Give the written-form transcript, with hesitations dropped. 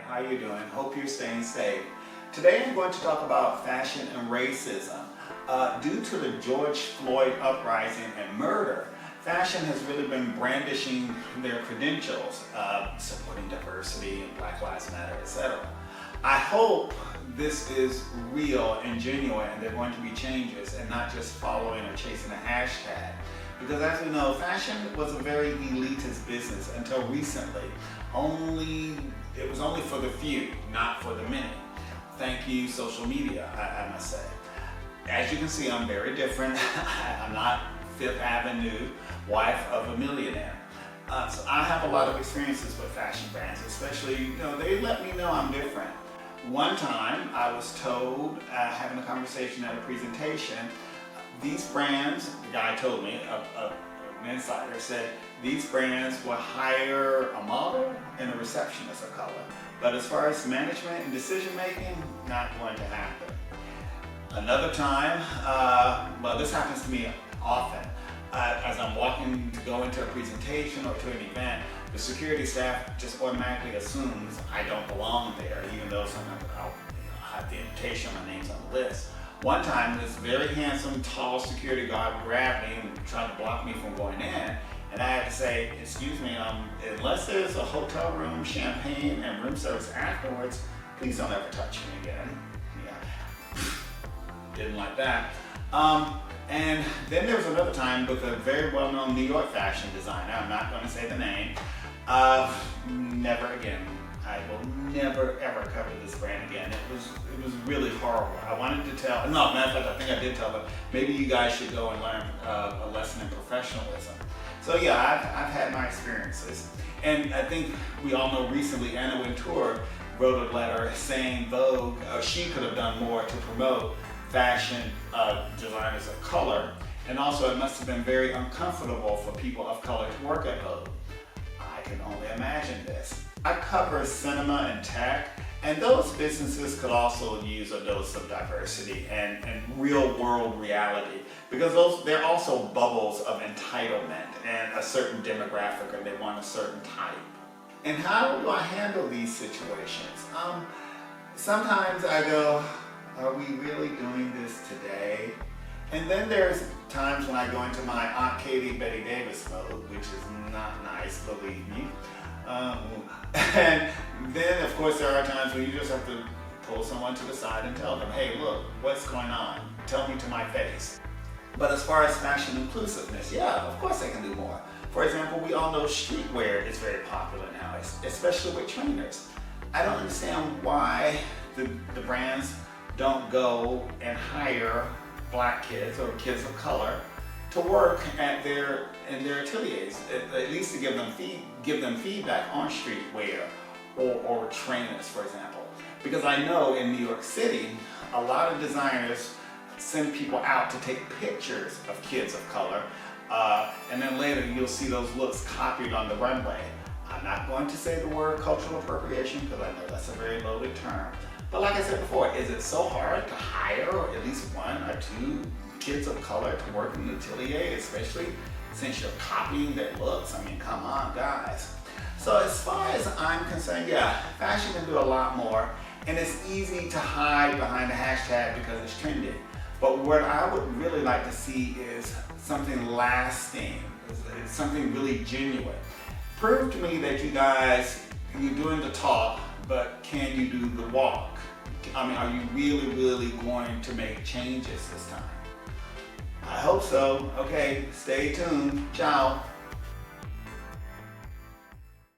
How you doing? Hope you're staying safe. Today I'm going to talk about fashion and racism. Due to the George Floyd Uprising and murder, fashion has really been brandishing their credentials, supporting diversity and Black Lives Matter, etc. I hope this is real and genuine and there are going to be changes and not just following or chasing a hashtag. Because as we know, fashion was a very elitist business until recently. It was only for the few, not for the many. Thank you, social media, I must say. As you can see, I'm very different. I'm not Fifth Avenue, wife of a millionaire. So I have a lot of experiences with fashion brands, especially, they let me know I'm different. One time I was told, having a conversation at a presentation, these brands, the guy told me, an insider said, these brands will hire a model and a receptionist of color. But as far as management and decision making, not going to happen. Another time, well, this happens to me often. As I'm walking to go into a presentation or to an event, the security staff just automatically assumes I don't belong there, even though sometimes I'll have the invitation, my name's on the list. One time, this very handsome, tall security guard grabbed me and tried to block me from going in. And I had to say, excuse me, unless there's a hotel room, champagne, and room service afterwards, please don't ever touch me again. Yeah, didn't like that. And then there was another time with a very well-known New York fashion designer. I'm not going to say the name. Never again. I will never ever cover this brand again. It was really horrible. I wanted to tell, no, matter of fact, I think I did tell them, maybe you guys should go and learn a lesson in professionalism. So yeah, I've had my experiences. And I think we all know recently Anna Wintour wrote a letter saying Vogue, she could have done more to promote fashion designers of color. And also it must have been very uncomfortable for people of color to work at Vogue. I can only imagine this. I cover cinema and tech, and those businesses could also use a dose of diversity and real world reality, because they're also bubbles of entitlement and a certain demographic, or they want a certain type. And how do I handle these situations? Sometimes I go, are we really doing this today? And then there's times when I go into my Aunt Katie, Betty Davis mode, which is not nice, believe me. And then, of course, there are times when you just have to pull someone to the side and tell them, hey, look, what's going on? Tell me to my face. But as far as fashion inclusiveness, yeah, of course they can do more. For example, we all know streetwear is very popular now, especially with trainers. I don't understand why the brands don't go and hire black kids or kids of color to work in their ateliers, at least to give them feedback on streetwear or trainers, for example. Because I know in New York City, a lot of designers send people out to take pictures of kids of color, and then later you'll see those looks copied on the runway. I'm not going to say the word cultural appropriation because I know that's a very loaded term. But like I said before, is it so hard to hire at least one or two kids of color to work in the atelier, especially since you're copying their looks? I mean, come on, guys. So as far as I'm concerned, yeah, fashion can do a lot more, and it's easy to hide behind a hashtag because it's trending. But what I would really like to see is something lasting, something really genuine. Prove to me that you're doing the talk, but can you do the walk? I mean, are you really, really going to make changes this time? I hope so. Okay, stay tuned. Ciao.